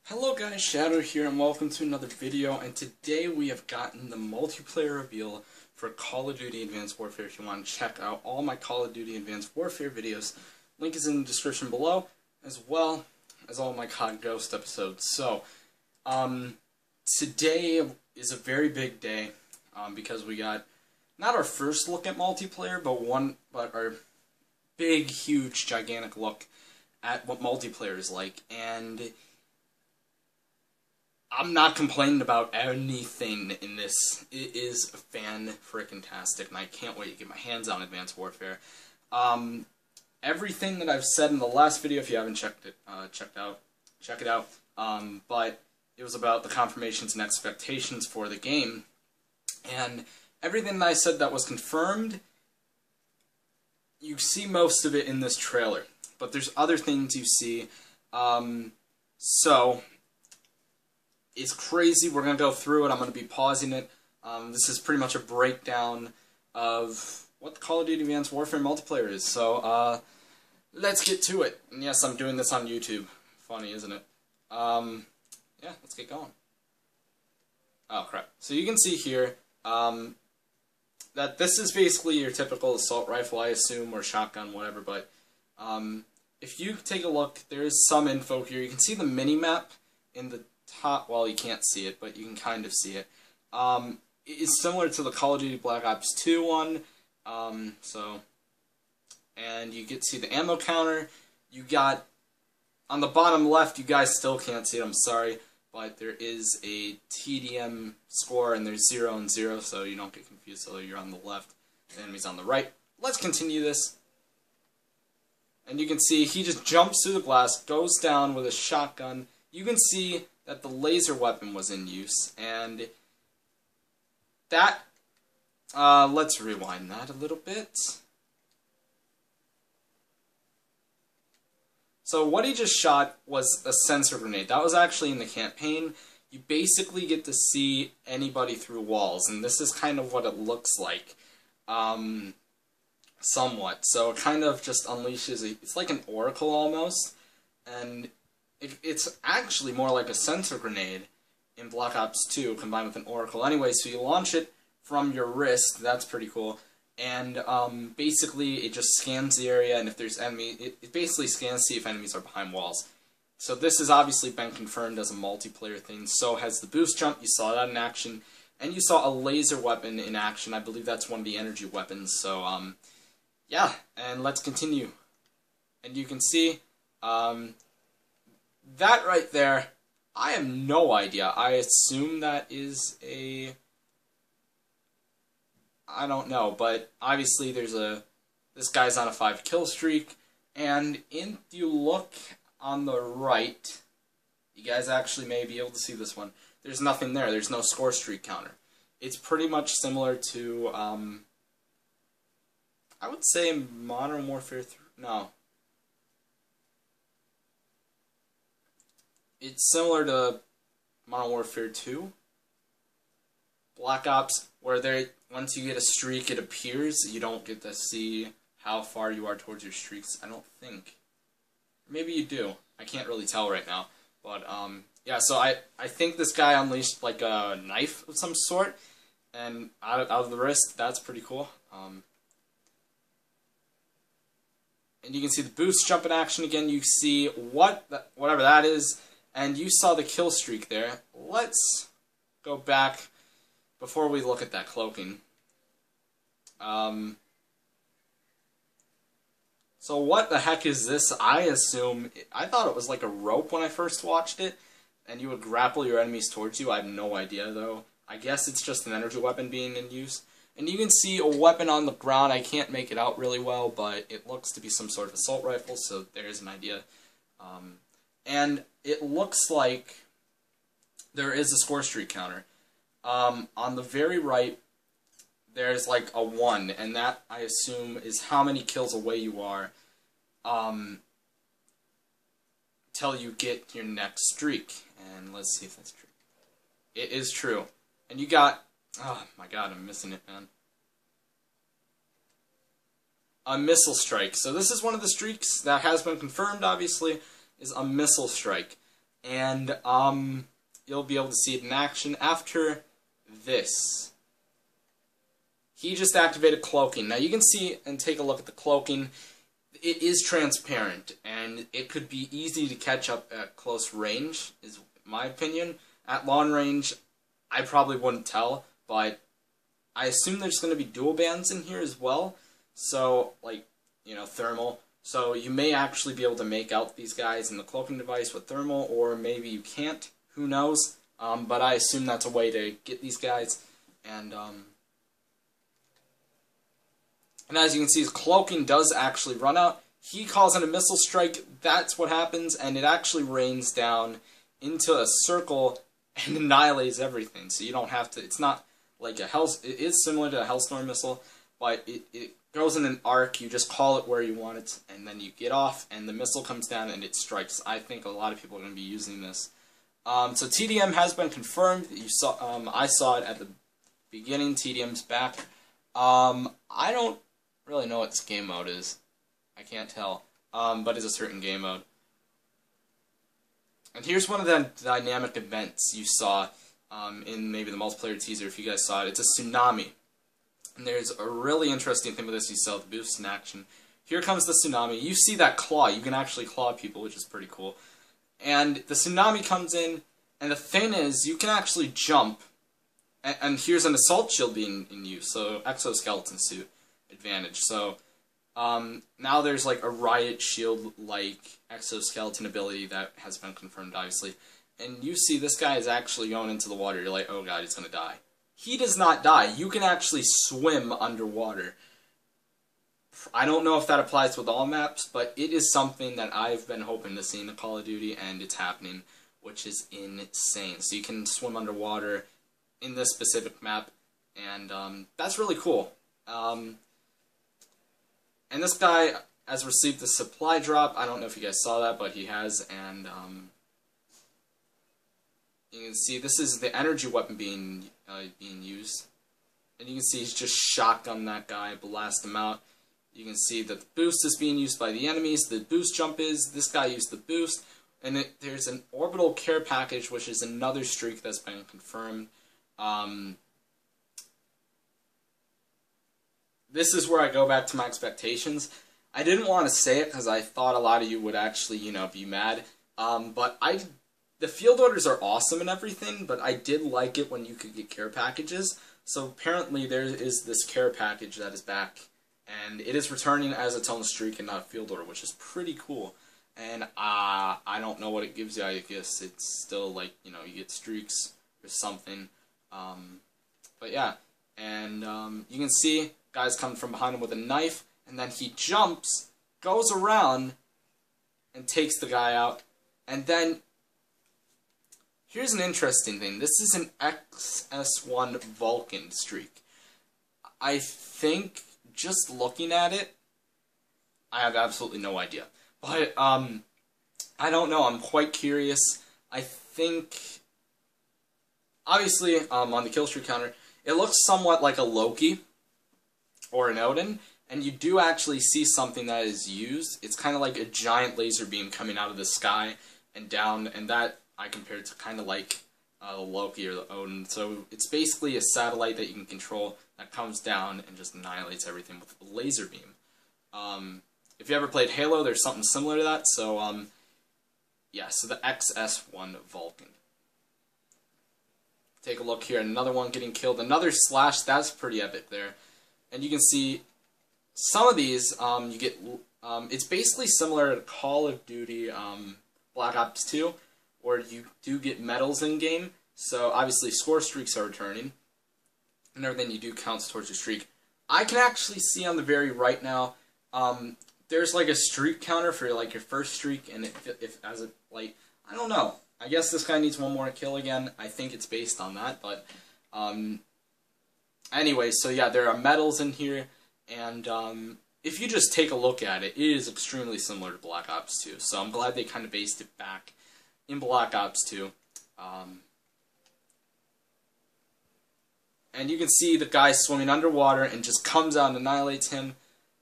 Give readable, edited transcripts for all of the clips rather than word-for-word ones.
Hello guys, Shadow here and welcome to another video, and today we have gotten the multiplayer reveal for Call of Duty Advanced Warfare. If you want to check out all my Call of Duty Advanced Warfare videos, link is in the description below, as well as all my COD Ghost episodes. So, today is a very big day, because we got, not our first look at multiplayer, but our big, huge, gigantic look at what multiplayer is like, and I'm not complaining about anything in this. It is fan-frickin-tastic, and I can't wait to get my hands on Advanced Warfare. Everything that I've said in the last video, if you haven't checked it out, check it out. But it was about the confirmations and expectations for the game, and everything that I said that was confirmed, you see most of it in this trailer. But there's other things you see. It's crazy. We're going to go through it. I'm going to be pausing it. This is pretty much a breakdown of what the Call of Duty Advanced Warfare multiplayer is. So, let's get to it. And yes, I'm doing this on YouTube. Funny, isn't it? Yeah, let's get going. Oh, crap. So you can see here that this is basically your typical assault rifle, I assume, or shotgun, whatever. But if you take a look, there's some info here. You can see the mini-map in the top. Well, you can't see it, but you can kind of see it. It is similar to the Call of Duty Black Ops 2 one. And you get to see the ammo counter. You got, on the bottom left, you guys still can't see it, I'm sorry, but there is a TDM score, and there's 0 and 0, so you don't get confused. So you're on the left, the enemy's on the right. Let's continue this. And you can see he just jumps through the glass, goes down with a shotgun. You can see that the laser weapon was in use, and that, let's rewind that a little bit. So what he just shot was a sensor grenade. That was actually in the campaign. You basically get to see anybody through walls, and this is kind of what it looks like, somewhat. So it kind of just unleashes, it's like an Oracle almost, and it's actually more like a sensor grenade in Black Ops 2 combined with an Oracle. Anyway, so you launch it from your wrist. That's pretty cool. And basically, it just scans the area, and if there's enemy, it basically scans to see if enemies are behind walls. So this has obviously been confirmed as a multiplayer thing. So has the boost jump. You saw that in action. And you saw a laser weapon in action. I believe that's one of the energy weapons. So, yeah. And let's continue. And you can see, that right there, I have no idea. I assume that is a, I don't know, but obviously there's this guy's on a 5-kill streak, and if you look on the right, you guys actually may be able to see this one. There's nothing there. There's no score streak counter. It's pretty much similar to, I would say Modern Warfare 3, no. It's similar to Modern Warfare 2, Black Ops, where once you get a streak, it appears. You don't get to see how far you are towards your streaks, I don't think. Maybe you do. I can't really tell right now. But, yeah, so I think this guy unleashed, like, a knife of some sort, and out of the wrist. That's pretty cool. And you can see the boost jump in action again. You see whatever that is. And you saw the kill streak there. Let's go back before we look at that cloaking. So what the heck is this? I thought it was like a rope when I first watched it, and you would grapple your enemies towards you. I have no idea, though. I guess it's just an energy weapon being in use. And you can see a weapon on the ground. I can't make it out really well, but it looks to be some sort of assault rifle, so there's an idea. And it looks like there is a score streak counter. On the very right, there's like a 1, and that, I assume, is how many kills away you are till you get your next streak. And let's see if that's true. It is true. And you got, oh my god, I'm missing it, man. A missile strike. So this is one of the streaks that has been confirmed, obviously, is a missile strike. and you'll be able to see it in action after this. He just activated cloaking. Now you can see and take a look at the cloaking. It is transparent, and it could be easy to catch up at close range, is my opinion. At long range, I probably wouldn't tell, but I assume there's going to be dual bands in here as well. So, like, you know, thermal. So you may actually be able to make out these guys in the cloaking device with thermal, or maybe you can't. Who knows? But I assume that's a way to get these guys. And as you can see, his cloaking does actually run out. He calls in a missile strike. That's what happens, and it actually rains down into a circle and annihilates everything. So you don't have to. It's not like a hell. It is similar to a Hellstorm missile, but it goes in an arc. You just call it where you want it, and then you get off, and the missile comes down and it strikes. I think a lot of people are going to be using this. So TDM has been confirmed. You saw. I saw it at the beginning. TDM's back. I don't really know what this game mode is. I can't tell. But it's a certain game mode. And here's one of the dynamic events you saw in maybe the multiplayer teaser, if you guys saw it. It's a tsunami. And there's a really interesting thing with this. You saw the boost in action. Here comes the tsunami. You see that claw. You can actually claw people, which is pretty cool. And the tsunami comes in, and the thing is, you can actually jump. And here's an assault shield being in use, so exoskeleton suit advantage. So now there's like a riot shield-like exoskeleton ability that has been confirmed, obviously. And you see this guy is actually going into the water. You're like, oh god, he's going to die. He does not die. You can actually swim underwater. I don't know if that applies with all maps, but it is something that I've been hoping to see in the Call of Duty, and it's happening, which is insane. So you can swim underwater in this specific map, and that's really cool. And this guy has received the supply drop. I don't know if you guys saw that, but he has, and you can see this is the energy weapon being used. And you can see he's just shotgun that guy, blast him out. You can see that the boost is being used by the enemies. The boost jump is, this guy used the boost. And there's an orbital care package, which is another streak that's been confirmed. This is where I go back to my expectations. I didn't want to say it because I thought a lot of you would actually, you know, be mad. But the field orders are awesome and everything, but I did like it when you could get care packages. So apparently there is this care package that is back, and it is returning as its own streak and not a field order, which is pretty cool. And I don't know what it gives you. I guess it's still like, you know, you get streaks or something. But yeah, and you can see guys coming from behind him with a knife, and then he jumps, goes around, and takes the guy out. And then here's an interesting thing. This is an XS1 Vulcan streak. I think, just looking at it, I have absolutely no idea. But, I don't know. I'm quite curious. I think, obviously, on the kill streak counter, it looks somewhat like a Loki or an Odin, and you do actually see something that is used. It's kind of like a giant laser beam coming out of the sky and down, and that I compare it to kind of like the Loki or the Odin. So it's basically a satellite that you can control that comes down and just annihilates everything with a laser beam. If you ever played Halo, there's something similar to that. So, yeah, so the XS1 Vulcan. Take a look here, another one getting killed. Another slash, that's pretty epic there. And you can see some of these, you get, it's basically similar to Call of Duty Black Ops 2, where you do get medals in-game. So, obviously, score streaks are returning, and everything you do counts towards your streak. I can actually see on the very right now, there's like a streak counter for like your first streak, and if as a, like, I don't know. I guess this guy needs one more kill again. I think it's based on that, but anyway, so yeah, there are medals in here, and if you just take a look at it, it is extremely similar to Black Ops 2. So I'm glad they kind of based it back in Black Ops 2. And you can see the guy swimming underwater and just comes out and annihilates him.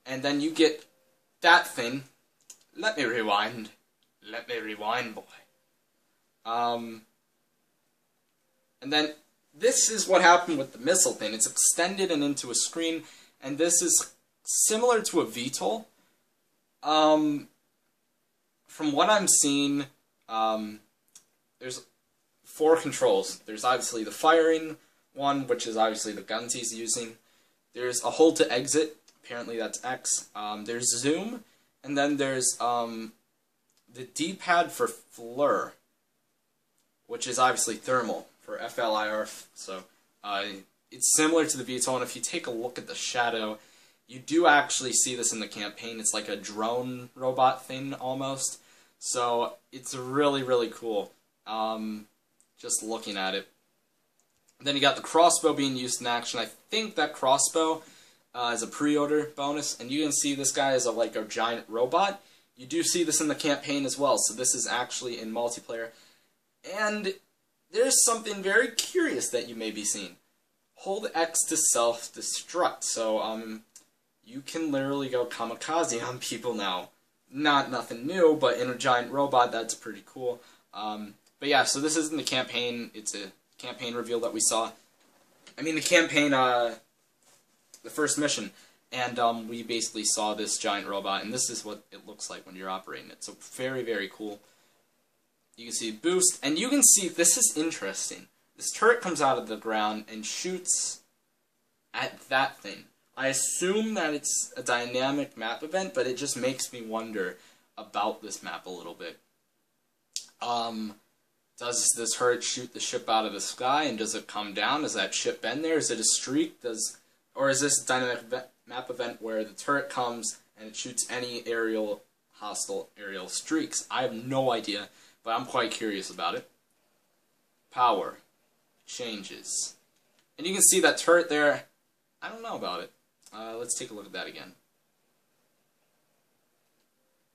And then you get that thing. Let me rewind. Let me rewind, boy. And then this is what happened with the missile thing. It's extended and into a screen, and this is similar to a VTOL. From what I'm seeing, there's 4 controls. There's obviously the firing one, which is obviously the guns he's using. There's a hold to exit. Apparently that's X. There's zoom, and then there's the D-pad for FLIR, which is obviously thermal for FLIR. So it's similar to the VTOL, and if you take a look at the shadow, you do actually see this in the campaign. It's like a drone robot thing almost. So it's really, really cool. Just looking at it. And then you got the crossbow being used in action. I think that crossbow is a pre-order bonus, and you can see this guy is like a giant robot. You do see this in the campaign as well, so this is actually in multiplayer. And there's something very curious that you may be seeing. Hold X to self-destruct. So you can literally go kamikaze on people now. Nothing new, but in a giant robot, that's pretty cool. But yeah, so this isn't the campaign. It's a campaign reveal that we saw. I mean, the campaign, the first mission. And we basically saw this giant robot, and this is what it looks like when you're operating it. So very, very cool. You can see boost, and you can see, this is interesting. This turret comes out of the ground and shoots at that thing. I assume that it's a dynamic map event, but it just makes me wonder about this map a little bit. Does this turret shoot the ship out of the sky, and does it come down? Does that ship bend there? Is it a streak? Or is this a dynamic map event where the turret comes and it shoots any hostile aerial streaks? I have no idea, but I'm quite curious about it. Power changes. And you can see that turret there. I don't know about it. Let's take a look at that again.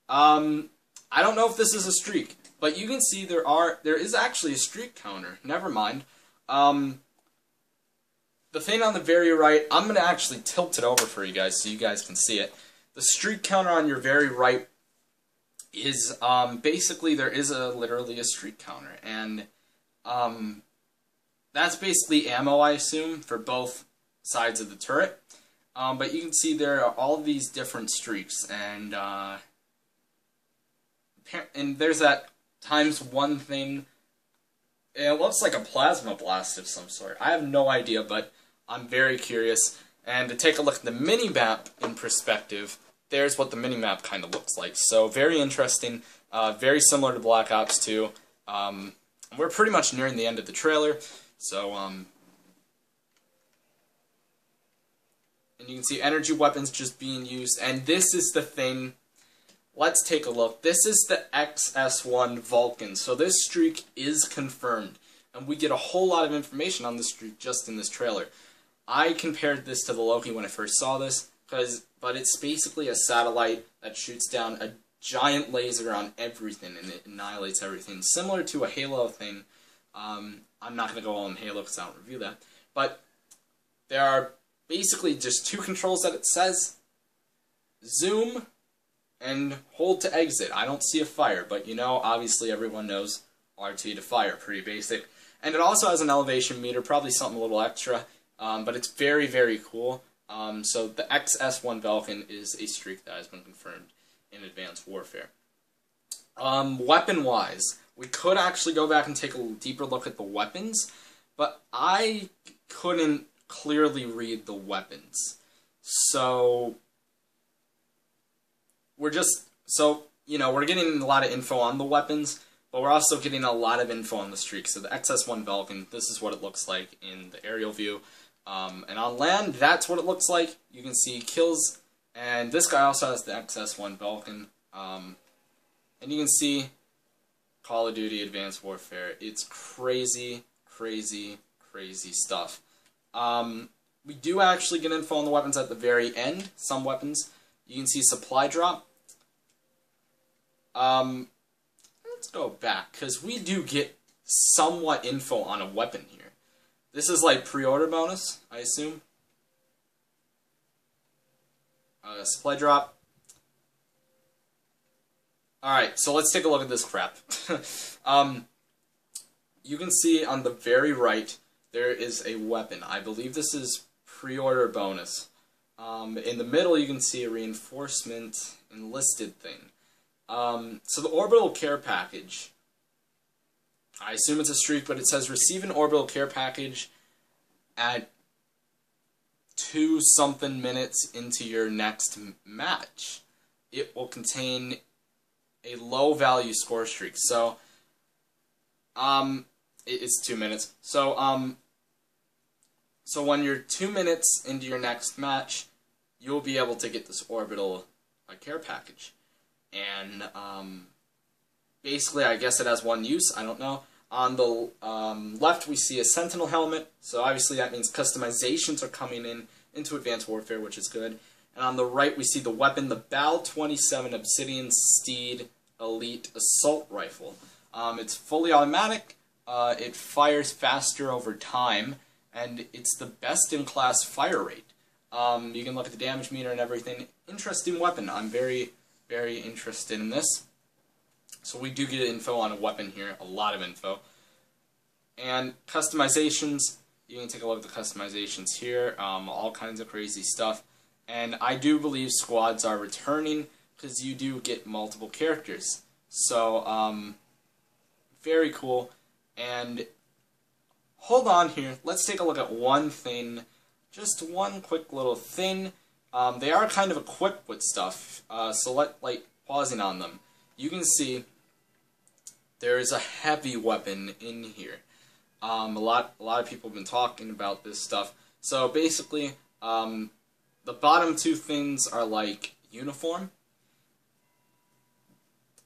I don't know if this is a streak, but you can see there is actually a streak counter. Never mind. The thing on the very right, I'm going to actually tilt it over for you guys so you guys can see it. The streak counter on your very right is, basically there is literally a streak counter. And that's basically ammo, I assume, for both sides of the turret. But you can see there are all these different streaks, and there's that ×1 thing. It looks like a plasma blast of some sort. I have no idea, but I'm very curious. And to take a look at the mini-map in perspective, there's what the mini-map kind of looks like. So very interesting, very similar to Black Ops 2. We're pretty much nearing the end of the trailer, so and you can see energy weapons just being used, and this is the thing. Let's take a look. This is the XS1 Vulcan, so this streak is confirmed, and we get a whole lot of information on this streak just in this trailer. I compared this to the Loki when I first saw this, but it's basically a satellite that shoots down a giant laser on everything, and it annihilates everything, similar to a Halo thing. I'm not going to go on Halo because I don't review that, but there are basically just 2 controls that it says: zoom and hold to exit. I don't see a fire, but you know, obviously everyone knows RT to fire, pretty basic. And it also has an elevation meter, probably something a little extra, but it's very, very cool. So the XS1 Vulcan is a streak that has been confirmed in Advanced Warfare. Weapon-wise, we could actually go back and take a deeper look at the weapons, but I couldn't clearly read the weapons. So we're getting a lot of info on the weapons, but we're also getting a lot of info on the streak. So the XS1 Vulcan, this is what it looks like in the aerial view. And on land, that's what it looks like. You can see kills, and this guy also has the XS1 Vulcan. And you can see Call of Duty Advanced Warfare. It's crazy, crazy, crazy stuff. We do actually get info on the weapons at the very end. Some weapons. You can see supply drop. Let's go back, because we do get somewhat info on a weapon here. This is like pre-order bonus, I assume. Supply drop. Alright, so let's take a look at this crap. you can see on the very right, there is a weapon. I believe this is pre-order bonus. In the middle, you can see a reinforcement enlisted thing. So the Orbital Care Package, I assume it's a streak, but it says receive an Orbital Care Package at 2-something minutes into your next match. It will contain a low-value score streak. So, it's 2 minutes. So, so when you're 2 minutes into your next match, you'll be able to get this Orbital Care Package. And, basically, I guess it has one use, I don't know. On the left, we see a Sentinel helmet, so obviously that means customizations are coming into Advanced Warfare, which is good. And on the right, we see the weapon, the BAL-27 Obsidian Steed Elite Assault Rifle. It's fully automatic, it fires faster over time, and it's the best-in-class fire rate. You can look at the damage meter and everything. Interesting weapon. I'm very, very interested in this. So we do get info on a weapon here, a lot of info. And customizations, you can take a look at the customizations here, all kinds of crazy stuff. And I do believe squads are returning, because you do get multiple characters. So, very cool. And hold on here, let's take a look at one thing, just one quick little thing. They are kind of equipped with stuff, so pausing on them. You can see there is a heavy weapon in here. A lot of people have been talking about this stuff. So basically, the bottom two things are like uniform.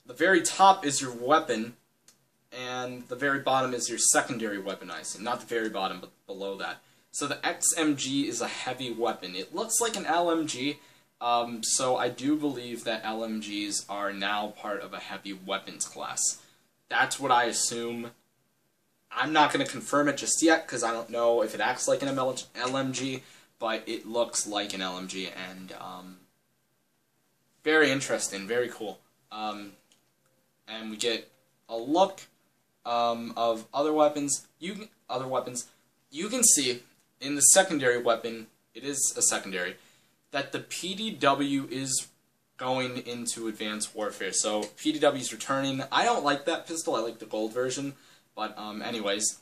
The very top is your weapon, and the very bottom is your secondary weapon, I assume. Not the very bottom, but below that. So the XMG is a heavy weapon. It looks like an LMG, so I do believe that LMGs are now part of a heavy weapons class. That's what I assume. I'm not going to confirm it just yet, because I don't know if it acts like an LMG, but it looks like an LMG, and very interesting, very cool. And we get a look of other weapons. You can see in the secondary weapon, it is a secondary, that the PDW is going into Advanced Warfare. So PDW is returning. I don't like that pistol. I like the gold version. But anyways,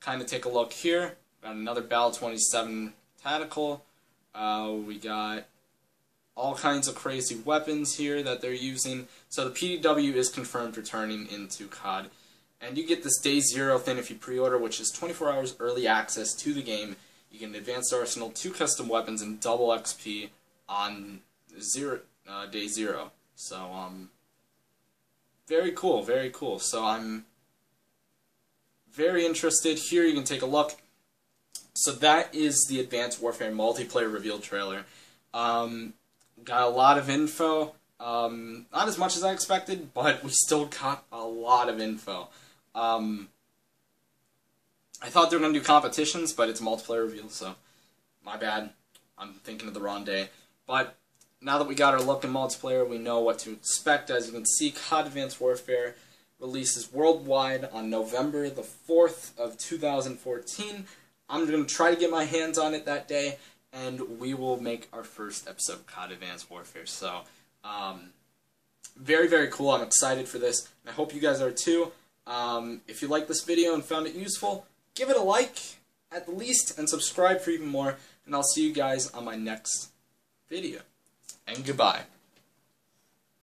kind of take a look here. Got another BAL-27 Tactical. We got all kinds of crazy weapons here that they're using. So the PDW is confirmed returning into COD. And you get this Day Zero thing if you pre-order, which is 24 hours early access to the game. You get an advanced arsenal, 2 custom weapons, and double XP on Day Zero. So, very cool, very cool. So I'm very interested. Here you can take a look. So that is the Advanced Warfare multiplayer reveal trailer. Got a lot of info. Not as much as I expected, but we still got a lot of info. I thought they were going to do competitions, but it's a multiplayer reveal, so my bad. I'm thinking of the wrong day. But now that we got our look in multiplayer, we know what to expect. As you can see, COD Advanced Warfare releases worldwide on November the 4th of 2014. I'm going to try to get my hands on it that day, and we will make our first episode of COD Advanced Warfare. So, very, very cool. I'm excited for this, and I hope you guys are too. If you liked this video and found it useful, give it a like, at the least, and subscribe for even more, and I'll see you guys on my next video. And goodbye.